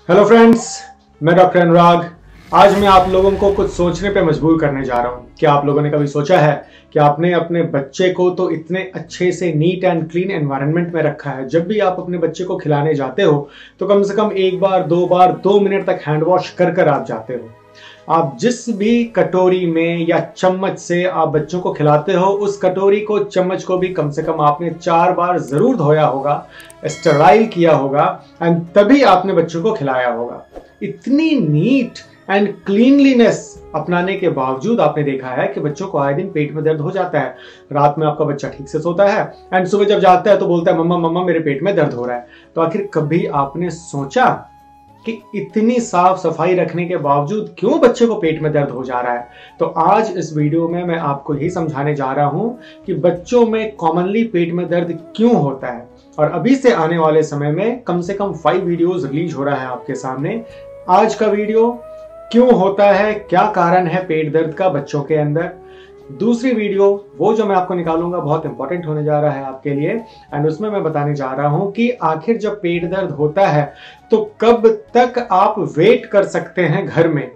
Hello friends, मैं doctor अनुराग। आज मैं आप लोगों को कुछ सोचने पे मजबूर करने जा रहा हूँ। क्या आप लोगों ने कभी सोचा है कि आपने अपने बच्चे को तो इतने अच्छे से नीट एंड क्लीन एनवायरनमेंट में रखा है, जब भी आप अपने बच्चे को खिलाने जाते हो तो कम से कम एक बार 2 मिनट तक हैंड वॉश कर आप जाते हो। आप जिस भी कटोरी में या चम्मच से आप बच्चों को खिलाते हो, उस कटोरी को, चम्मच को भी कम से कम आपने 4 बार जरूर धोया होगा, स्टेराइल किया होगा एंड तभी आपने बच्चों को खिलाया होगा। इतनी नीट एंड क्लीनलीनेस अपनाने के बावजूद आपने देखा है कि बच्चों को आए दिन पेट में दर्द हो जाता है। रात में आपका बच्चा ठीक से सोता है एंड सुबह जब जागता है तो बोलता है मम्मा मम्मा मेरे पेट में दर्द हो रहा है। तो आखिर कभी आपने सोचा कि इतनी साफ सफाई रखने के बावजूद क्यों बच्चे को पेट में दर्द हो जा रहा है? तो आज इस वीडियो में मैं आपको यही समझाने जा रहा हूं कि बच्चों में कॉमनली पेट में दर्द क्यों होता है। और अभी से आने वाले समय में कम से कम 5 वीडियोस रिलीज हो रहा है आपके सामने। आज का वीडियो क्यों होता है, क्या कारण है पेट दर्द का बच्चों के अंदर। दूसरी वीडियो वो जो मैं आपको निकालूंगा बहुत इंपॉर्टेंट होने जा रहा है आपके लिए एंड उसमें मैं बताने जा रहा हूं कि आखिर जब पेट दर्द होता है तो कब तक आप वेट कर सकते हैं घर में,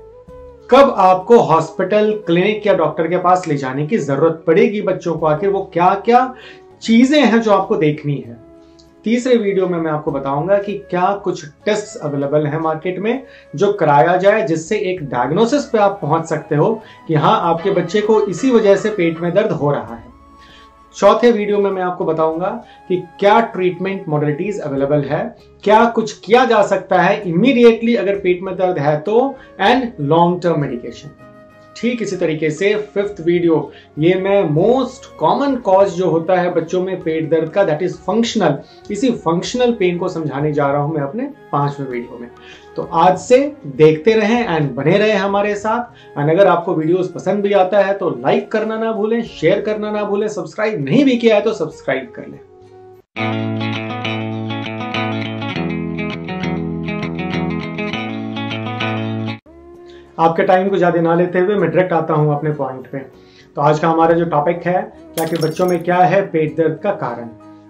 कब आपको हॉस्पिटल, क्लिनिक या डॉक्टर के पास ले जाने की जरूरत पड़ेगी बच्चों को, आखिर वो क्या क्या चीजें हैं जो आपको देखनी है। तीसरे वीडियो में मैं आपको बताऊंगा कि क्या कुछ टेस्ट अवेलेबल है मार्केट में जो कराया जाए जिससे एक डायग्नोसिस पे आप पहुंच सकते हो कि हाँ आपके बच्चे को इसी वजह से पेट में दर्द हो रहा है। चौथे वीडियो में मैं आपको बताऊंगा कि क्या ट्रीटमेंट मॉडलिटीज अवेलेबल है, क्या कुछ किया जा सकता है इमीडिएटली अगर पेट में दर्द है तो, एंड लॉन्ग टर्म मेडिकेशन। ठीक इसी तरीके से 5th वीडियो, ये मैं मोस्ट कॉमन कॉज जो होता है बच्चों में पेट दर्द का, दैट इज फंक्शनल, इसी फंक्शनल पेन को समझाने जा रहा हूं मैं अपने 5वें वीडियो में। तो आज से देखते रहें एंड बने रहें हमारे साथ। एंड अगर आपको वीडियोस पसंद भी आता है तो लाइक करना ना भूलें, शेयर करना ना भूलें, सब्सक्राइब नहीं भी किया है तो सब्सक्राइब कर लें। आपके टाइम को ज्यादा ना लेते हुए मैं डायरेक्ट आता हूं अपने पॉइंट पे। तो आज का हमारा जो टॉपिक है क्या कि बच्चों में क्या है पेट दर्द का कारण।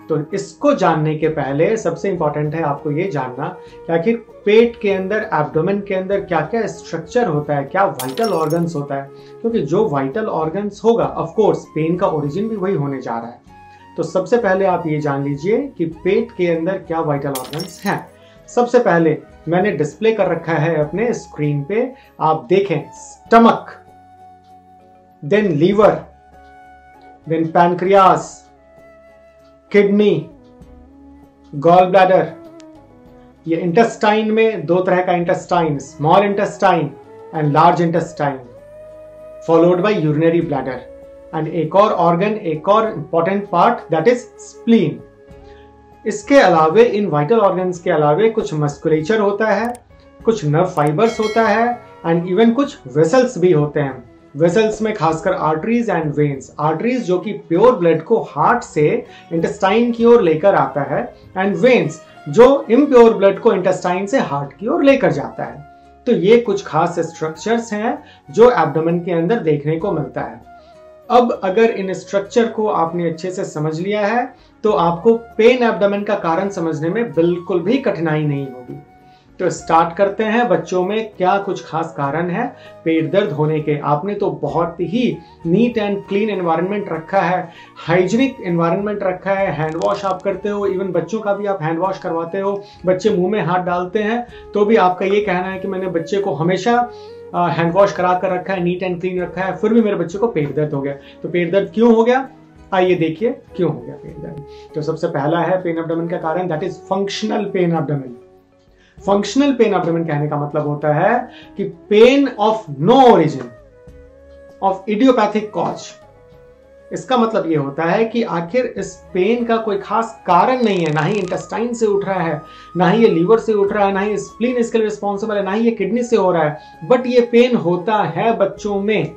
तो इसको जानने के पहले सबसे इंपॉर्टेंट है आपको ये जानना कि आखिर पेट के अंदर, एब्डोमेन के अंदर क्या क्या स्ट्रक्चर होता है, क्या वाइटल ऑर्गन्स होता है। क्योंकि जो वाइटल ऑर्गन्स होगा ऑफ कोर्स पेन का ओरिजिन भी वही होने जा रहा है। तो सबसे पहले आप ये जान लीजिए कि पेट के अंदर क्या वाइटल ऑर्गन्स हैं। सबसे पहले मैंने डिस्प्ले कर रखा है अपने स्क्रीन पे, आप देखें। Stomach, then liver, then pancreas, kidney, gall bladder. ये इंटेस्टाइन में 2 तरह का intestine, small intestine and large intestine, followed by urinary bladder and एक और ऑर्गन, एक और important part that is spleen. इसके अलावे, इन वाइटल ऑर्गन्स के अलावे कुछ मस्कुलेचर होता है, कुछ नर्व फाइबर्स होता है एंड इवन कुछ वेसल्स भी होते हैं। वेसल्स में खासकर आर्टरीज एंड वेन्स। आर्टरीज जो कि प्योर ब्लड को हार्ट से इंटेस्टाइन की ओर लेकर आता है एंड वेन्स जो इम्प्योर ब्लड को इंटेस्टाइन से हार्ट की ओर लेकर जाता है। तो ये कुछ खास स्ट्रक्चर्स हैं जो एब्डोमेन के अंदर देखने को मिलता है। अब अगर इन स्ट्रक्चर को आपने अच्छे से समझ लिया है तो आपको पेन एब्डोमेन का कारण समझने में बिल्कुल भी कठिनाई नहीं होगी। तो स्टार्ट करते हैं बच्चों में क्या कुछ खास कारण है पेट दर्द होने के। आपने तो बहुत ही नीट एंड क्लीन एनवायरनमेंट रखा है, हाइजीनिक एनवायरनमेंट रखा है, हैंड वॉश आप करते हो, इवन बच्चों का भी आप हैंड वॉश करवाते हो। बच्चे मुंह में हाथ डालते हैं तो भी आपका ये कहना है कि मैंने बच्चे को हमेशा हैंड वॉश करा कर रखा है, नीट एंड क्लीन रखा है, फिर भी मेरे बच्चे को पेट दर्द हो गया। तो पेट दर्द क्यों हो गया, आइए देखिए क्यों हो गया पेट दर्द। तो सबसे पहला है पेन एब्डोमेन का कारण, that is functional pain abdomen. Functional pain abdomen कहने का मतलब होता है कि pain of no origin, of idiopathic cause. इसका मतलब यह होता है कि आखिर इस पेन का कोई खास कारण नहीं है, ना ही इंटेस्टाइन से उठ रहा है, ना ही ये लीवर से उठ रहा है, ना ही स्प्लीन इसके लिए रिस्पॉन्सिबल है, ना ही ये किडनी से हो रहा है, बट ये पेन होता है बच्चों में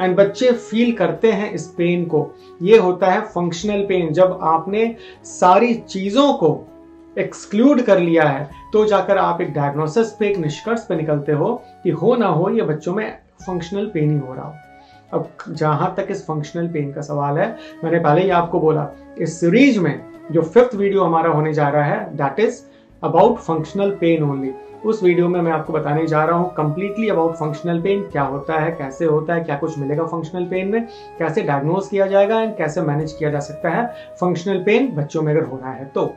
एंड बच्चे फील करते हैं इस पेन को। ये होता है फंक्शनल पेन। जब आपने सारी चीजों को एक्सक्लूड कर लिया है तो जाकर आप एक डायग्नोसिस पे, एक निष्कर्ष पे निकलते हो कि हो ना हो ये बच्चों में फंक्शनल पेन ही हो रहा हो। अब जहां तक इस फंक्शनल पेन का सवाल है, मैंने पहले ही आपको बोला इस सीरीज में जो 5th वीडियो हमारा होने जा रहा है that is about functional pain only. उस वीडियो में मैं आपको बताने जा रहा हूँ कंप्लीटली अबाउट फंक्शनल पेन, क्या होता है, कैसे होता है, क्या कुछ मिलेगा फंक्शनल पेन में, कैसे डायग्नोज किया जाएगा एंड कैसे मैनेज किया जा सकता है फंक्शनल पेन बच्चों में अगर हो रहा है तो।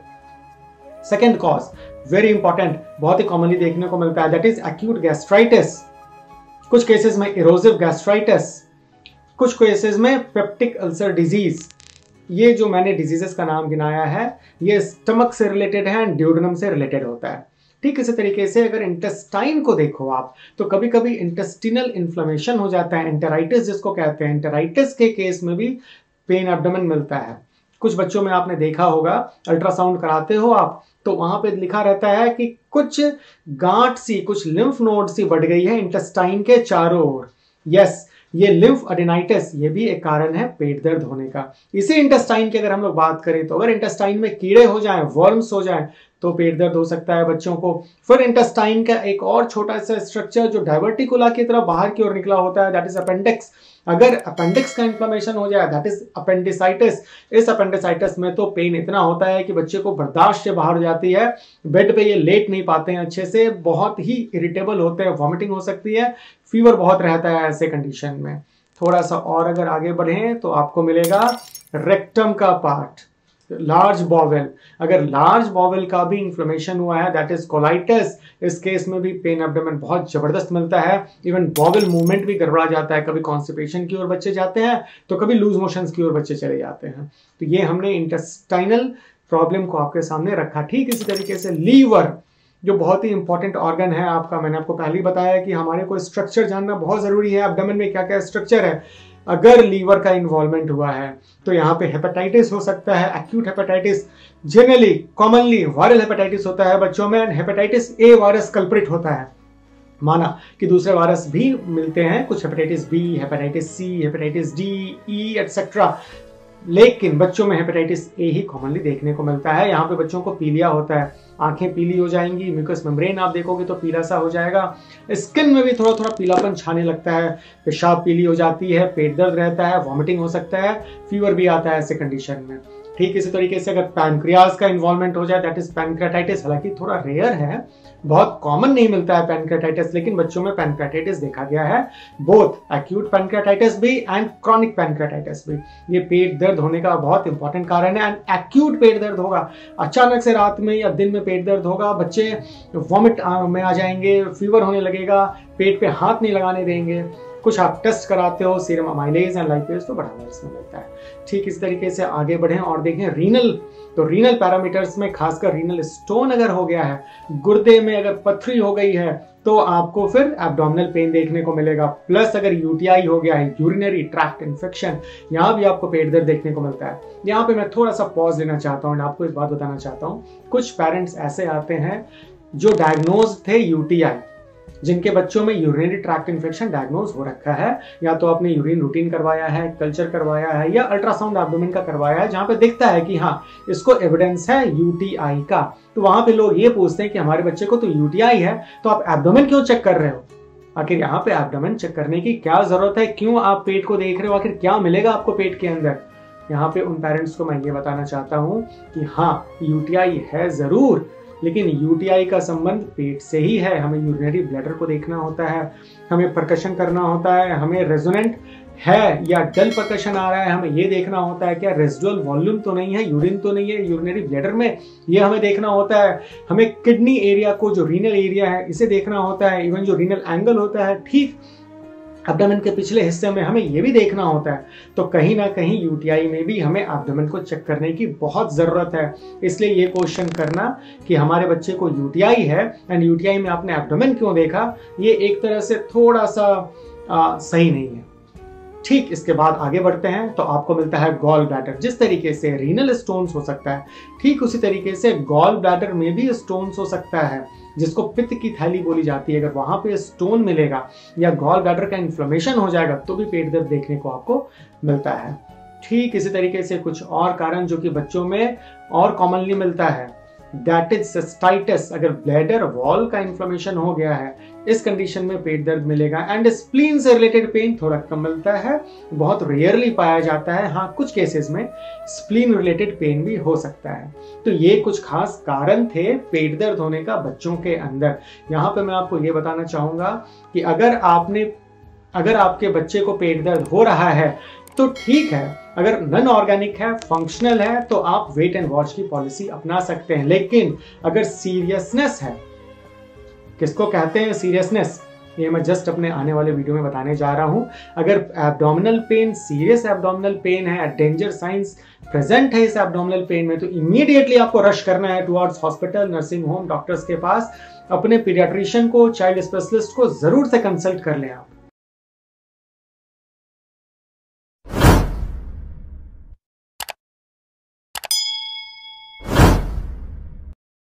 सेकेंड कॉज वेरी इंपॉर्टेंट, बहुत ही कॉमनली देखने को मिलता है, दैट इज एक्यूट गैस्ट्राइटिस। कुछ केसेस में इरोसिव गैस्ट्राइटिस, कुछ केसेस में पेप्टिक अल्सर डिजीज। ये जो मैंने डिजीजेस का नाम गिनाया है ये स्टमक से रिलेटेड है एंड ड्यूडेनम से रिलेटेड होता है। ठीक इसी तरीके से अगर इंटेस्टाइन को देखो आप तो कभी कभी इंटेस्टिनल इन्फ्लेमेशन हो जाता है, एंटेराइटिस जिसको कहते हैं। एंटेराइटिस के केस में भी पेन एब्डोमेन मिलता है। कुछ बच्चों में आपने देखा होगा, अल्ट्रासाउंड कराते हो आप तो वहां पे लिखा रहता है कि कुछ गांठ सी, कुछ लिम्फ नोड सी बढ़ गई है इंटेस्टाइन के चारों ओर। यस, ये लिम्फ अडेनाइटिस, ये भी एक कारण है पेट दर्द होने का। इसी इंटेस्टाइन की अगर हम लोग बात करें तो अगर इंटेस्टाइन में कीड़े हो जाएं, वर्म्स हो जाएं तो पेट दर्द हो सकता है बच्चों को। फिर इंटेस्टाइन का एक और छोटा सा स्ट्रक्चर जो डायवर्टिकुला की तरफ बाहर की ओर निकला होता है, दैट इज अपेंडिक्स। अगर अपेंडिक्स का इंफ्लेमेशन हो जाए दैट इज अपेंडिसाइटिस। इस अपेंडिसाइटिस में तो पेन इतना होता है कि बच्चे को बर्दाश्त से बाहर हो जाती है, बेड पे ये लेट नहीं पाते हैं अच्छे से, बहुत ही इरिटेबल होते हैं, वॉमिटिंग हो सकती है, फीवर बहुत रहता है ऐसे कंडीशन में। थोड़ा सा और अगर आगे बढ़े तो आपको मिलेगा रेक्टम का पार्ट, लार्ज बॉवेल। अगर लार्ज बॉवेल का भी इंफ्लेमेशन हुआ है दैट इज कोलाइटिस। इस केस में भी पेन एब्डोमेन बहुत जबरदस्त मिलता है, इवन बॉवेल मूवमेंट भी गड़बड़ा जाता है, कभी कॉन्स्टिपेशन की ओर बच्चे जाते हैं तो कभी लूज मोशंस की ओर बच्चे चले जाते हैं। तो ये हमने इंटेस्टाइनल प्रॉब्लम को आपके सामने रखा। ठीक इसी तरीके से लीवर जो बहुत ही इंपॉर्टेंट ऑर्गन है आपका, मैंने आपको पहले ही बताया कि हमारे को स्ट्रक्चर जानना बहुत जरूरी है, एब्डोमेन में क्या क्या स्ट्रक्चर है। अगर लीवर का इन्वॉल्वमेंट हुआ है तो यहाँ पे हेपेटाइटिस हो सकता है, acute hepatitis. Generally commonly viral hepatitis होता है बच्चों में, हेपेटाइटिस ए वायरस कल्प्रिट होता है। माना कि दूसरे वायरस भी मिलते हैं, कुछ hepatitis B, hepatitis C, hepatitis D, E etcetera, लेकिन बच्चों में हेपेटाइटिस ए ही कॉमनली देखने को मिलता है। यहाँ पे बच्चों को पीलिया होता है, आंखें पीली हो जाएंगी, म्यूकस मेम्ब्रेन आप देखोगे तो पीला सा हो जाएगा, स्किन में भी थोड़ा थोड़ा पीलापन छाने लगता है, पेशाब पीली हो जाती है, पेट दर्द रहता है, वॉमिटिंग हो सकता है, फीवर भी आता है ऐसे कंडीशन में। ठीक इसी तरीके से अगर पैनक्रियाज का इन्वॉल्वमेंट हो जाए दैट इज पैनक्रियाटाइटिस। हालांकि थोड़ा रेयर है, बहुत कॉमन नहीं मिलता है पैनक्रियाटाइटिस, लेकिन बच्चों में पैनक्रियाटाइटिस देखा गया है, बोथ एक्यूट पैनक्रियाटाइटिस भी एंड क्रॉनिक पैनक्रियाटाइटिस भी। ये पेट दर्द होने का बहुत इंपॉर्टेंट कारण है। एंड एक्यूट पेट दर्द होगा, अचानक से रात में या दिन में पेट दर्द होगा, बच्चे वॉमिट में आ जाएंगे, फीवर होने लगेगा, पेट पे हाथ नहीं लगाने देंगे। कुछ आप टेस्ट कराते हो, सीरम अमाइलेज एंड लाइपेज तो बढ़ावा इसमें मिलता है। ठीक इस तरीके से आगे बढ़ें और देखें रीनल, तो रीनल पैरामीटर्स में खासकर रीनल स्टोन अगर हो गया है, गुर्दे में अगर पथरी हो गई है तो आपको फिर एब्डोमिनल पेन देखने को मिलेगा। प्लस अगर यूटीआई हो गया है, यूरिनरी ट्रैक्ट इन्फेक्शन, यहाँ भी आपको पेट दर्द देखने को मिलता है। यहाँ पे मैं थोड़ा सा पॉज लेना चाहता हूँ, आपको एक बात बताना चाहता हूँ। कुछ पेरेंट्स ऐसे आते हैं जो डायग्नोज थे यूटीआई, जिनके बच्चों में यूरिनरी ट्रैक्ट इन्फेक्शन डायग्नोज हो रखा है, या तो आपने यूरिन रूटीन करवाया है, कल्चर करवाया है, या अल्ट्रासाउंड एब्डोमेन का करवाया है, जहां पे दिखता है कि हाँ इसको एविडेंस है यूटीआई का। तो वहां पे लोग ये पूछते हैं कि हमारे बच्चे को तो यूटीआई है तो आप एब्डोमेन क्यों चेक कर रहे हो? आखिर यहाँ पे एब्डोमेन चेक करने की क्या जरूरत है, क्यों आप पेट को देख रहे हो, आखिर क्या मिलेगा आपको पेट के अंदर? यहाँ पे उन पेरेंट्स को मैं ये बताना चाहता हूँ कि हाँ यूटीआई है जरूर, लेकिन यूटीआई का संबंध पेट से ही है। हमें यूरिनरी ब्लैडर को देखना होता है, हमें परकशन करना होता है, हमें रेजोनेंट है या डल परकशन आ रहा है, हमें ये देखना होता है क्या रेजिडुअल वॉल्यूम तो नहीं है, यूरिन तो नहीं है यूरिनरी ब्लैडर में, ये हमें देखना होता है। हमें किडनी एरिया को, जो रीनल एरिया है, इसे देखना होता है, इवन जो रीनल एंगल होता है ठीक एब्डोमेन के पिछले हिस्से में, हमें यह भी देखना होता है। तो कहीं ना कहीं यूटीआई में भी हमें एब्डोमेन को चेक करने की बहुत जरूरत है। इसलिए ये क्वेश्चन करना कि हमारे बच्चे को यूटीआई है एंड यूटीआई में आपने एब्डोमेन क्यों देखा, ये एक तरह से थोड़ा सा सही नहीं है। ठीक इसके बाद आगे बढ़ते हैं तो आपको मिलता है गॉल ब्लैडर। जिस तरीके से रीनल स्टोन्स हो सकता है, ठीक उसी तरीके से गॉल ब्लैडर में भी स्टोन्स हो सकता है, जिसको पित्त की थैली बोली जाती है। अगर वहां पे स्टोन मिलेगा या गॉल ब्लैडर का इन्फ्लेमेशन हो जाएगा तो भी पेट दर्द देखने को आपको मिलता है। ठीक इसी तरीके से कुछ और कारण जो कि बच्चों में और कॉमनली मिलता है, दैट इज सिस्टाइटिस, अगर ब्लैडर वॉल का इन्फ्लेमेशन हो गया है, इस कंडीशन में पेट दर्द मिलेगा। एंड स्प्लीन से रिलेटेड पेन थोड़ा कम मिलता है, बहुत रेयरली पाया जाता है। हाँ, कुछ केसेस में स्प्लीन रिलेटेड पेन भी हो सकता है। तो ये कुछ खास कारण थे पेट दर्द होने का बच्चों के अंदर। यहाँ पे मैं आपको ये बताना चाहूंगा कि अगर आपके बच्चे को पेट दर्द हो रहा है तो ठीक है, अगर नॉन ऑर्गेनिक है, फंक्शनल है, तो आप वेट एंड वॉच की पॉलिसी अपना सकते हैं। लेकिन अगर सीरियसनेस है, किसको कहते हैं सीरियसनेस, ये मैं जस्ट अपने आने वाले वीडियो में बताने जा रहा हूं। अगर abdominal pain, serious abdominal pain है, डेंजर साइंस प्रेजेंट है इस एब्डोमिनल पेन में, तो इमीडिएटली आपको रश करना है towards hospital, nursing home, doctors के पास। अपने पीडियाट्रिशियन को, चाइल्ड स्पेशलिस्ट को जरूर से कंसल्ट कर लें आप।